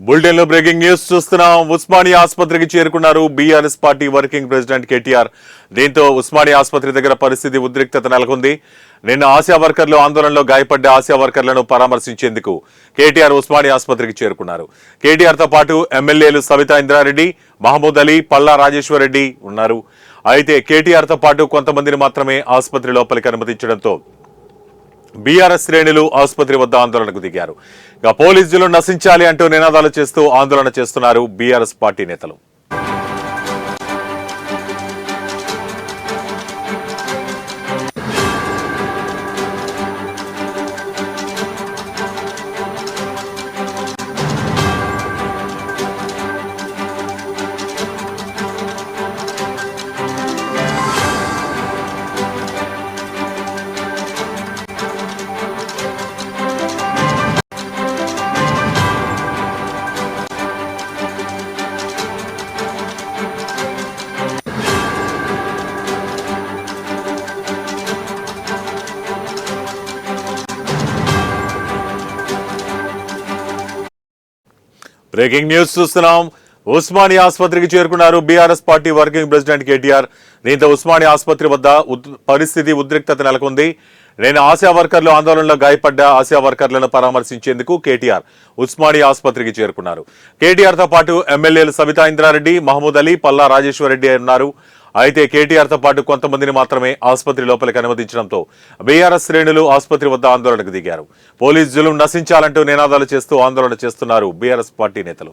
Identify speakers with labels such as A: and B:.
A: Bulletin లో breaking news చూస్తున్నాం. ఉస్మానియా ఆసుపత్రికి చేరుకున్నారు BRS party working president KTR. దీంతో ఉస్మానియా ఆసుపత్రి దగ్గర పరిస్థితి ఉద్రిక్తత నెలకొంది. నిన్న ఆశా వర్కర్లు ఆందోళనలో గాయపడ్డ ఆశా వర్కర్లను పరామర్శించేందుకు కేటీఆర్ ఉస్మానియా ఆసుపత్రికి చేరుకున్నారు. కేటీఆర్ తో పాటు ఎమ్మెల్యేలు సవితా ఇంద్రారెడ్డి, మహమూద్ అలీ, పల్లా రాజేశ్వర్ రెడ్డి ఉన్నారు. అయితే కేటీఆర్ తో పాటు కొంతమందిని మాత్రమే ఆసుపత్రి లోపలికి అనుమతించడంతో బీఆర్ఎస్ శ్రేణులు ఆసుపత్రి వద్ద ఆందోళనకు దిగారు. ఇక పోలీసులు నశించాలి అంటూ నినాదాలు చేస్తూ ఆందోళన చేస్తున్నారు బీఆర్ఎస్ పార్టీ నేతలు. బ్రేకింగ్ న్యూస్ చూస్తున్నాం. ఉస్మానియా ఆసుపత్రికి చేరుకున్నారు BRS party working president KTR. దీంతో ఉస్మానియా ఆసుపత్రి వద్ద పరిస్థితి ఉద్రిక్తత నెలకొంది. నేను ఆశా వర్కర్లు ఆందోళనలో గాయపడ్డ ఆశా వర్కర్లను పరామర్శించేందుకు కేటీఆర్ ఉస్మానియా ఆసుపత్రికి చేరుకున్నారు. కేటీఆర్ తో పాటు ఎమ్మెల్యేలు సవితా ఇంద్రారెడ్డి, మహమూద్ అలీ, పల్లా రాజేశ్వర్ రెడ్డి ఉన్నారు. అయితే కేటీఆర్ తో పాటు కొంతమందిని మాత్రమే ఆసుపత్రి లోపలికి అనుమతించడంతో బీఆర్ఎస్ శ్రేణులు ఆసుపత్రి వద్ద ఆందోళనకు దిగారు. పోలీసులు నశించాలంటూ నినాదాలు చేస్తూ ఆందోళన చేస్తున్నారు బీఆర్ఎస్ పార్టీ నేతలు.